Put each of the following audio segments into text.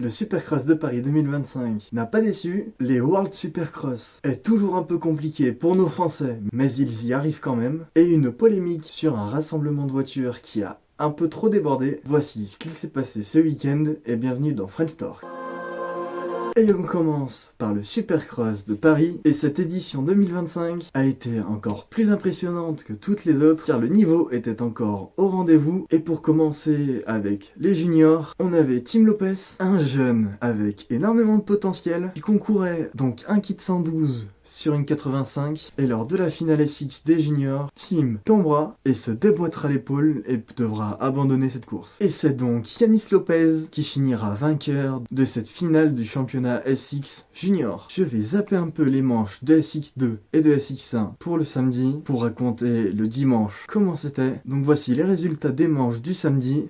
Le Supercross de Paris 2025 n'a pas déçu, les World Supercross est toujours un peu compliqué pour nos Français, mais ils y arrivent quand même, et une polémique sur un rassemblement de voitures qui a un peu trop débordé. Voici ce qu'il s'est passé ce week-end et bienvenue dans French Talk. Et on commence par le Supercross de Paris, et cette édition 2025 a été encore plus impressionnante que toutes les autres car le niveau était encore au rendez-vous. Et pour commencer avec les juniors, on avait Tim Lopez, un jeune avec énormément de potentiel qui concourait donc un kit 112 sur une 85, et lors de la finale SX des juniors, Tim tombera et se déboîtera l'épaule et devra abandonner cette course. Et c'est donc Yanis Lopez qui finira vainqueur de cette finale du championnat SX junior. Je vais zapper un peu les manches de SX2 et de SX1 pour le samedi, pour raconter le dimanche comment c'était. Donc voici les résultats des manches du samedi.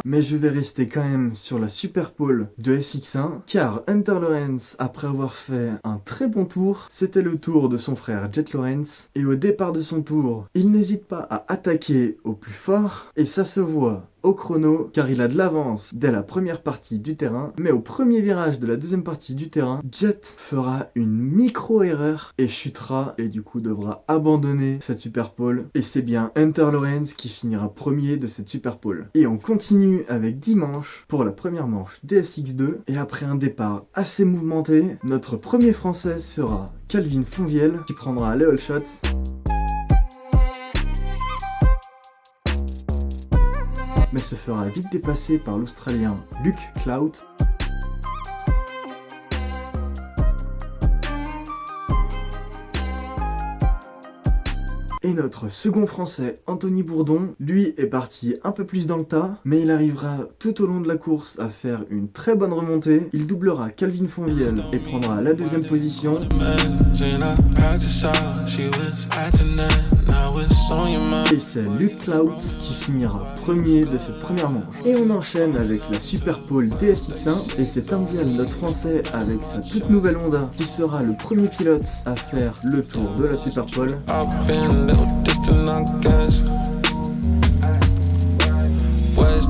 Mais je vais rester quand même sur la super pole de SX1, car Hunter Lawrence, après avoir fait un très bon tour, c'était le tour de son frère Jet Lawrence, et au départ de son tour, il n'hésite pas à attaquer au plus fort, et ça se voit au chrono, car il a de l'avance dès la première partie du terrain, mais au premier virage de la deuxième partie du terrain, Jet fera une micro-erreur et chutera, et du coup devra abandonner cette super pole, et c'est bien Hunter Lawrence qui finira premier de cette super pole. Et on continue avec 10 manches pour la première manche DSX2, et après un départ assez mouvementé, notre premier français sera Calvin Fonvielle qui prendra les all shots. Mais se fera vite dépasser par l'Australien Luke Clout. Et notre second français, Anthony Bourdon, lui est parti un peu plus dans le tas, mais il arrivera tout au long de la course à faire une très bonne remontée. Il doublera Calvin Fonvielle et prendra la deuxième position. Et c'est Luke Clout qui finira premier de cette première manche. Et on enchaîne avec la Super Pole DSX1, et c'est Tom Vial, notre français, avec sa toute nouvelle Honda, qui sera le premier pilote à faire le tour de la Super Pole.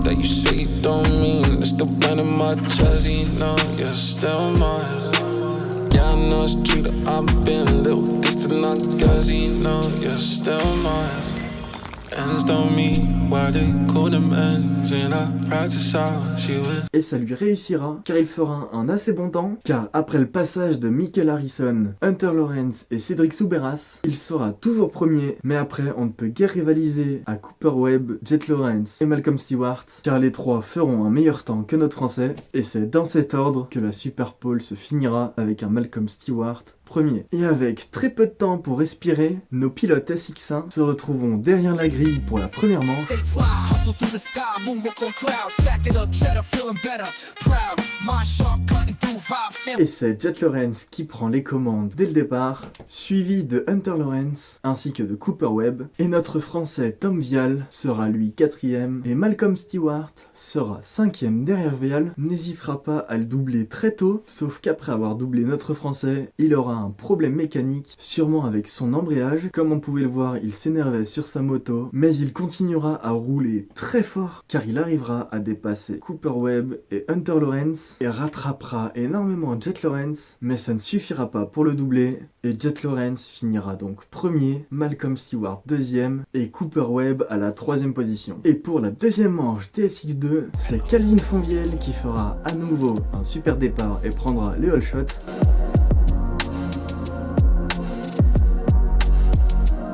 That you say don't mean it's the pain in my chest. You know you're still mine. Yeah, I know it's true that I've been a little distant, I guess. You know you're still mine. Et ça lui réussira, car il fera un assez bon temps, car après le passage de Michael Harrison, Hunter Lawrence et Cédric Soubeyras, il sera toujours premier, mais après on ne peut guère rivaliser à Cooper Webb, Jet Lawrence et Malcolm Stewart, car les trois feront un meilleur temps que notre français, et c'est dans cet ordre que la Super Pole se finira avec un Malcolm Stewart premier. Et avec très peu de temps pour respirer, nos pilotes SX1 se retrouveront derrière la grille pour la première manche. Et c'est Jet Lawrence qui prend les commandes dès le départ, suivi de Hunter Lawrence ainsi que de Cooper Webb. Et notre français Tom Vial sera lui 4ème, et Malcolm Stewart sera 5ème derrière Vial. N'hésitera pas à le doubler très tôt, sauf qu'après avoir doublé notre français, il aura un problème mécanique, sûrement avec son embrayage. Comme on pouvait le voir, il s'énervait sur sa moto, mais il continuera à rouler très fort, car il arrivera à dépasser Cooper Webb et Hunter Lawrence, et rattrapera énormément Jet Lawrence, mais ça ne suffira pas pour le doubler, et Jet Lawrence finira donc premier, Malcolm Stewart deuxième, et Cooper Webb à la 3ème position. Et pour la deuxième manche DSX2, c'est Calvin Fonvielle qui fera à nouveau un super départ et prendra les all shots.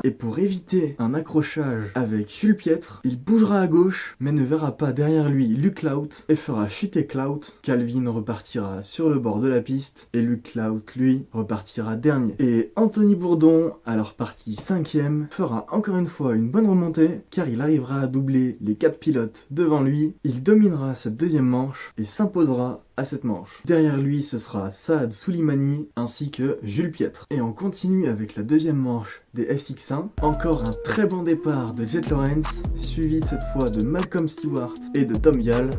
Et pour éviter un accrochage avec Jules Piètre, il bougera à gauche, mais ne verra pas derrière lui Luke Clout et fera chuter Clout. Calvin repartira sur le bord de la piste et Luke Clout, lui, repartira dernier. Et Anthony Bourdon, alors parti 5ème, fera encore une fois une bonne remontée, car il arrivera à doubler les 4 pilotes devant lui. Il dominera cette deuxième manche et s'imposera à cette manche. Derrière lui, ce sera Saad Soulimani ainsi que Jules Piètre. Et on continue avec la deuxième manche des SX1. Encore un très bon départ de Jet Lawrence, suivi cette fois de Malcolm Stewart et de Tom Vial.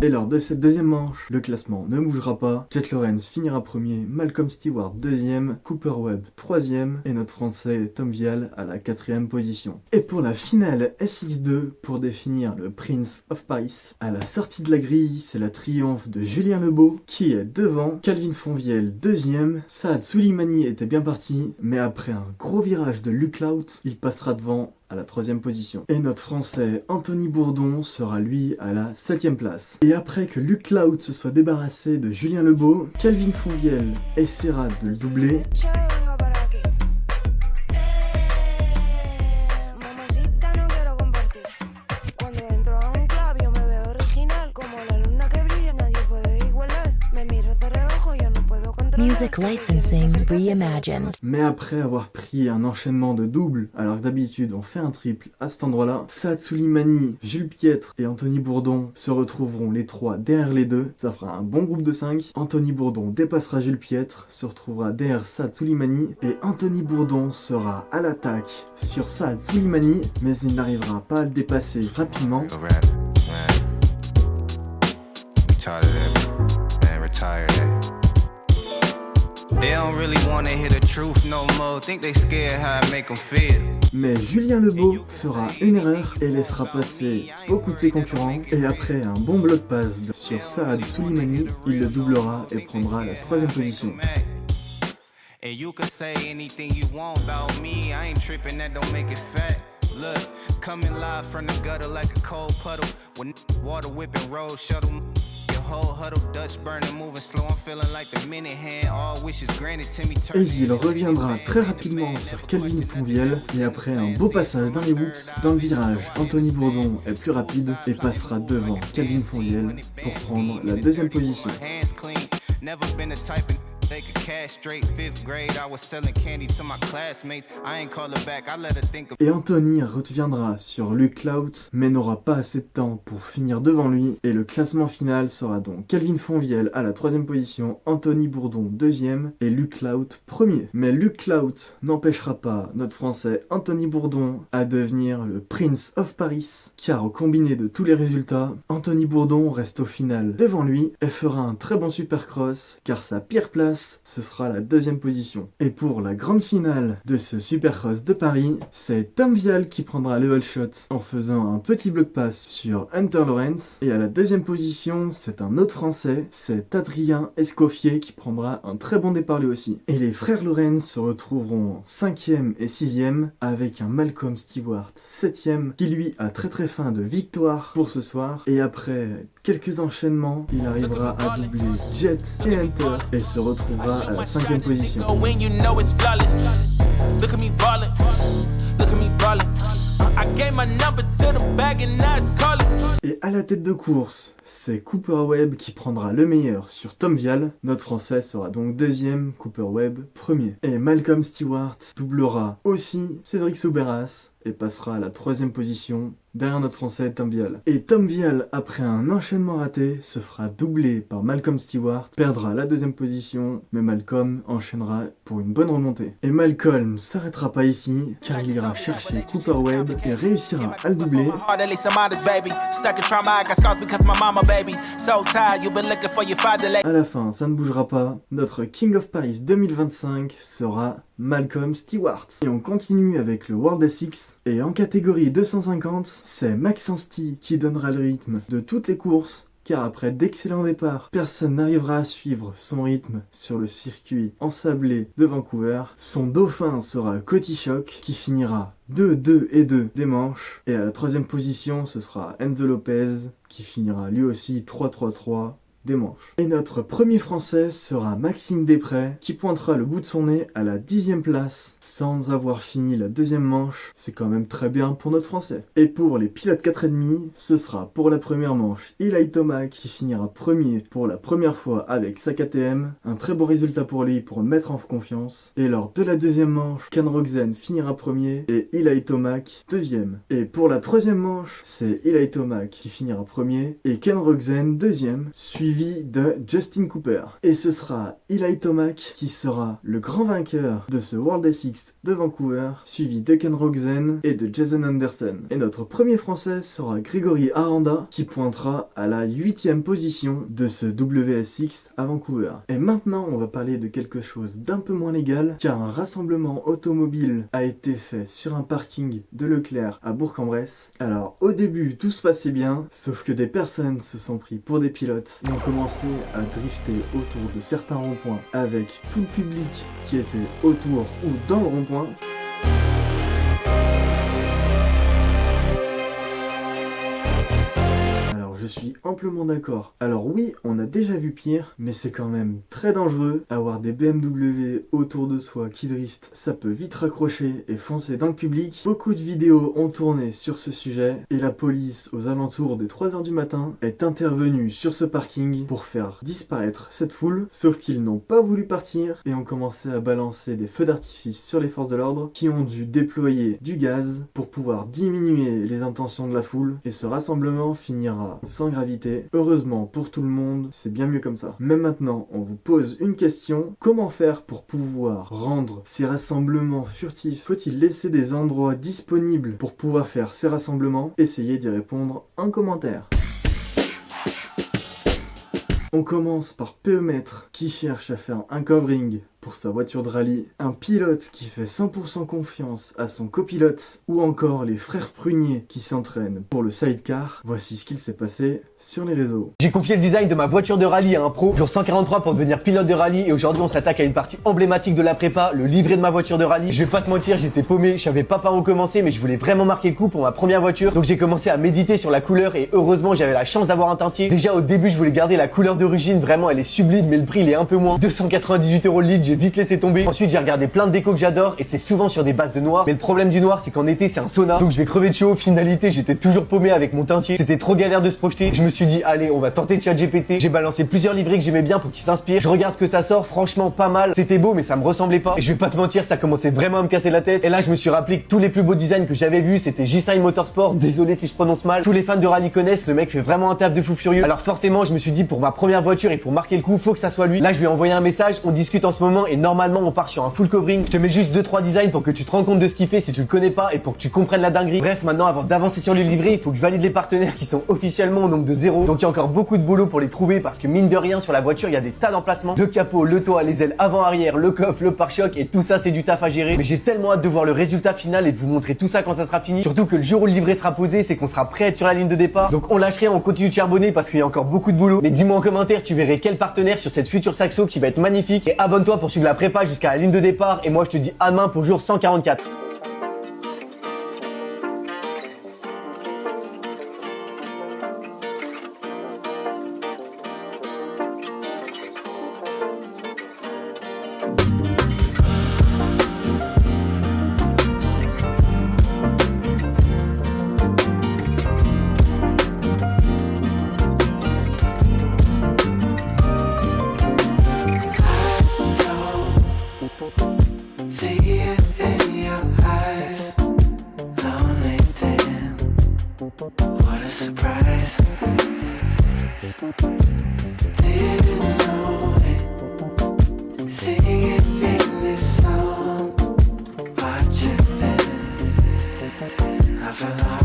Et lors de cette deuxième manche, le classement ne bougera pas. Jet Lawrence finira premier, Malcolm Stewart deuxième, Cooper Webb troisième et notre français Tom Vial à la 4e position. Et pour la finale SX2, pour définir le Prince of Paris, à la sortie de la grille, c'est la triomphe de Julien Lebeau qui est devant, Calvin Fonvielle deuxième, Saad Soulimani était bien parti, mais après un gros virage de Luc Laut, il passera devant à la 3e position. Et notre français Anthony Bourdon sera lui à la 7e place. Et après que Luc Laut se soit débarrassé de Julien Lebeau, Calvin Fonvielle essaiera de le doubler. Music licensing reimagined. Mais après avoir pris un enchaînement de doubles, alors que d'habitude on fait un triple à cet endroit-là, Saad Soulimani, Jules Piètre et Anthony Bourdon se retrouveront les trois derrière les deux. Ça fera un bon groupe de 5. Anthony Bourdon dépassera Jules Piètre, se retrouvera derrière Saad Soulimani et Anthony Bourdon sera à l'attaque sur Saad Soulimani, mais il n'arrivera pas à le dépasser rapidement. Mais Julien Lebeau fera une erreur et laissera passer beaucoup de ses concurrents. Et après un bon bloc pass sur Saad Soulimani, il le doublera et prendra la 3e position. Et il reviendra très rapidement sur Calvin Fonvielle et après un beau passage dans les books, dans le virage, Anthony Bourdon est plus rapide et passera devant Calvin Fonvielle pour prendre la 2e position. Et Anthony reviendra sur Luc Laut, mais n'aura pas assez de temps pour finir devant lui. Et le classement final sera donc Calvin Fonvielle à la 3e position, Anthony Bourdon 2e et Luc Laut 1er. Mais Luc Laut n'empêchera pas notre français Anthony Bourdon à devenir le Prince of Paris, car au combiné de tous les résultats, Anthony Bourdon reste au final devant lui et fera un très bon supercross, car sa pire place, ce sera la 2e position. Et pour la grande finale de ce Supercross de Paris, c'est Tom Vial qui prendra le whole shot en faisant un petit bloc pass sur Hunter Lawrence. Et à la 2e position, c'est un autre français, c'est Adrien Escoffier qui prendra un très bon départ lui aussi. Et les frères Lawrence se retrouveront en 5e et 6e avec un Malcolm Stewart 7e qui lui a très faim de victoire pour ce soir. Et après quelques enchaînements, il arrivera à doubler Jet et Hunter et se retrouvera à la 5e position. Et à la tête de course, c'est Cooper Webb qui prendra le meilleur sur Tom Vial. Notre français sera donc 2e, Cooper Webb 1er. Et Malcolm Stewart doublera aussi Cédric Soubeyras et passera à la 3e position derrière notre français Tom Vial. Et Tom Vial, après un enchaînement raté, se fera doubler par Malcolm Stewart, perdra la 2e position, mais Malcolm enchaînera pour une bonne remontée. Et Malcolm s'arrêtera pas ici, car il ira chercher Cooper Webb et réussira à le doubler. À la fin, ça ne bougera pas. Notre King of Paris 2025 sera Malcolm Stewart. Et on continue avec le World SX. Et en catégorie 250, c'est Maxence T qui donnera le rythme de toutes les courses. Car après d'excellents départs, personne n'arrivera à suivre son rythme sur le circuit ensablé de Vancouver. Son dauphin sera Cody Shock qui finira 2, 2 et 2 des manches. Et à la 3e position, ce sera Enzo Lopez qui finira lui aussi 3, 3, 3 des manches. Et notre premier français sera Maxime Després qui pointera le bout de son nez à la 10e place sans avoir fini la 2e manche. C'est quand même très bien pour notre français. Et pour les pilotes 4,5, ce sera pour la première manche Eli Tomac qui finira premier pour la première fois avec sa KTM. Un très beau résultat pour lui pour le mettre en confiance. Et lors de la 2e manche, Ken Rogzen finira premier et Eli Tomac 2e. Et pour la 3e manche, c'est Eli Tomac qui finira premier et Ken Rogzen 2e, suivi suivi de Justin Cooper. Et ce sera Eli Tomac qui sera le grand vainqueur de ce World SX de Vancouver, suivi de Ken Roczen et de Jason Anderson. Et notre premier français sera Grégory Aranda qui pointera à la 8e position de ce WSX à Vancouver. Et maintenant on va parler de quelque chose d'un peu moins légal, car un rassemblement automobile a été fait sur un parking de Leclerc à Bourg-en-Bresse. Alors au début tout se passait bien, sauf que des personnes se sont pris pour des pilotes et ont commencé à drifter autour de certains ronds-points avec tout le public qui était autour ou dans le rond-point. Je suis amplement d'accord. Alors oui, on a déjà vu pire, mais c'est quand même très dangereux. Avoir des BMW autour de soi qui driftent, ça peut vite raccrocher et foncer dans le public. Beaucoup de vidéos ont tourné sur ce sujet et la police, aux alentours des 3h du matin, est intervenue sur ce parking pour faire disparaître cette foule. Sauf qu'ils n'ont pas voulu partir et ont commencé à balancer des feux d'artifice sur les forces de l'ordre qui ont dû déployer du gaz pour pouvoir diminuer les intentions de la foule. Et ce rassemblement finira sans gravité. Heureusement pour tout le monde, c'est bien mieux comme ça. Mais maintenant, on vous pose une question. Comment faire pour pouvoir rendre ces rassemblements furtifs? Faut-il laisser des endroits disponibles pour pouvoir faire ces rassemblements? Essayez d'y répondre en commentaire. On commence par Péomètre qui cherche à faire un covering pour sa voiture de rallye, un pilote qui fait 100% confiance à son copilote, ou encore les frères Prunier qui s'entraînent pour le sidecar. Voici ce qu'il s'est passé sur les réseaux. J'ai confié le design de ma voiture de rallye à un pro, jour 143 pour devenir pilote de rallye, et aujourd'hui on s'attaque à une partie emblématique de la prépa, le livret de ma voiture de rallye. Je vais pas te mentir, j'étais paumé, je savais pas par où commencer, mais je voulais vraiment marquer le coup pour ma première voiture, donc j'ai commencé à méditer sur la couleur et heureusement j'avais la chance d'avoir un teintier. Déjà au début je voulais garder la couleur d'origine, vraiment elle est sublime, mais le prix il est un peu moins, 298 € le litre, j'ai vite laissé tomber. Ensuite j'ai regardé plein de décos que j'adore et c'est souvent sur des bases de noir, mais le problème du noir c'est qu'en été c'est un sauna, donc je vais crever de chaud. Finalité, j'étais toujours paumé avec mon teintier, c'était trop galère de se projeter. Je me suis dit allez, on va tenter ChatGPT. J'ai balancé plusieurs livrets que j'aimais bien pour qu'ils s'inspirent. Je regarde ce que ça sort, franchement pas mal. C'était beau mais ça me ressemblait pas. Et je vais pas te mentir, ça commençait vraiment à me casser la tête. Et là je me suis rappelé que tous les plus beaux designs que j'avais vus c'était J-Sign Motorsport. Désolé si je prononce mal. Tous les fans de rallye connaissent, le mec fait vraiment un taf de fou furieux. Alors forcément je me suis dit pour ma première voiture et pour marquer le coup, faut que ça soit lui. Là je lui ai envoyé un message, on discute en ce moment et normalement on part sur un full covering. Je te mets juste 2-3 designs pour que tu te rends compte de ce qu'il fait si tu le connais pas et pour que tu comprennes la dinguerie. Bref, maintenant avant d'avancer sur les livrets, il faut que je valide les partenaires qui sont officiellement au nombre de 0. Donc il y a encore beaucoup de boulot pour les trouver parce que mine de rien sur la voiture il y a des tas d'emplacements. Le capot, le toit, les ailes avant-arrière, le coffre, le pare-choc et tout ça c'est du taf à gérer. Mais j'ai tellement hâte de voir le résultat final et de vous montrer tout ça quand ça sera fini. Surtout que le jour où le livret sera posé, c'est qu'on sera prêt à être sur la ligne de départ. Donc on lâche rien, on continue de charbonner parce qu'il y a encore beaucoup de boulot. Mais dis-moi en commentaire, tu verrais quel partenaire sur cette future Saxo qui va être magnifique. Et abonne-toi pour suivre la prépa jusqu'à la ligne de départ. Et moi je te dis à demain pour jour 144. What a surprise. Didn't know it. Sing it in this song. Watch it then. I fell out.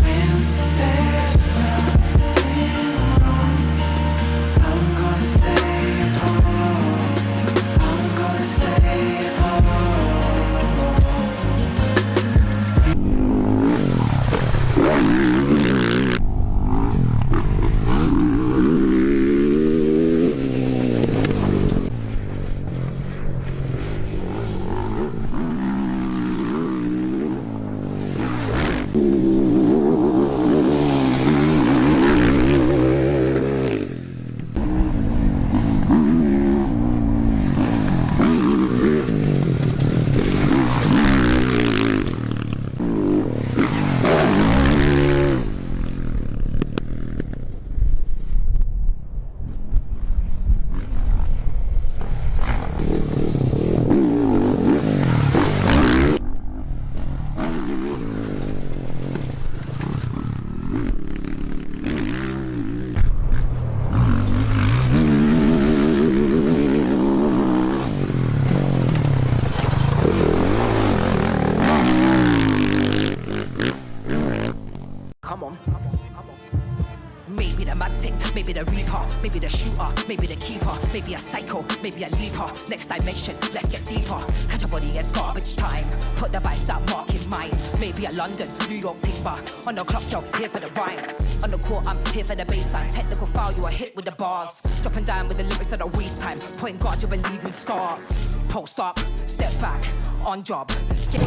When there's nothing wrong, I'm gonna stay home. I'm gonna stay home. maybe the shooter, maybe the keeper, maybe a psycho, maybe a leaper. Next dimension, let's get deeper. Catch a body as garbage time. Put the vibes out, mark in mind. Maybe a London, New York timber. On the clock, yo, here for the rhymes. On the court, I'm here for the baseline. Technical foul, you a hit with the bars. Dropping down with the lyrics at a waste time. Point guard, you believe in scars. Post up, step back, on job. Get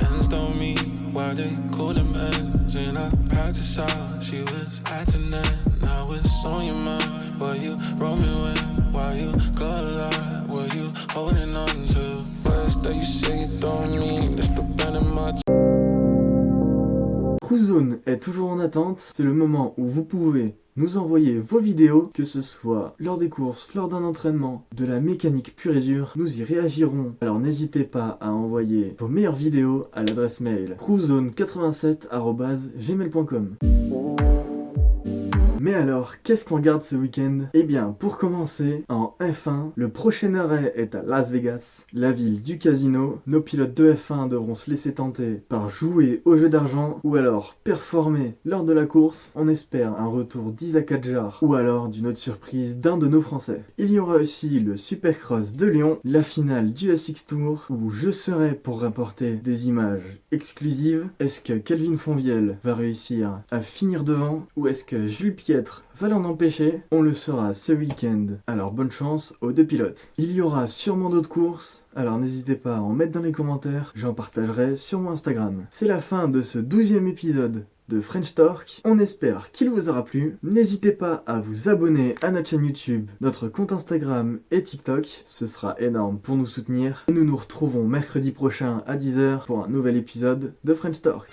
Ends don't mean why they call them ends. And I had to sigh, she was acting then. Now it's on your mind. Were you roaming when? Why you got a lot? Were you holding on to words that you say you don't mean? That's the pen in my Cruise Zone est toujours en attente, c'est le moment où vous pouvez nous envoyer vos vidéos, que ce soit lors des courses, lors d'un entraînement, de la mécanique pure et dure, nous y réagirons. Alors n'hésitez pas à envoyer vos meilleures vidéos à l'adresse mail cruisezone87@gmail.com. Mais alors, qu'est-ce qu'on regarde ce week-end? Eh bien, pour commencer, en F1, le prochain arrêt est à Las Vegas, la ville du casino. Nos pilotes de F1 devront se laisser tenter par jouer au jeu d'argent ou alors performer lors de la course. On espère un retour d'Isaac Adjar ou alors d'une autre surprise d'un de nos Français. Il y aura aussi le Supercross de Lyon, la finale du SX Tour où je serai pour rapporter des images exclusives. Est-ce que Kelvin Fonvielle va réussir à finir devant ou est-ce que Jules Piette va l'en empêcher? On le saura ce week-end. Alors bonne chance aux deux pilotes. Il y aura sûrement d'autres courses, alors n'hésitez pas à en mettre dans les commentaires, j'en partagerai sur mon Instagram. C'est la fin de ce 12e épisode de French Torque. On espère qu'il vous aura plu. N'hésitez pas à vous abonner à notre chaîne YouTube, notre compte Instagram et TikTok. Ce sera énorme pour nous soutenir. Et nous nous retrouvons mercredi prochain à 10h pour un nouvel épisode de French Torque.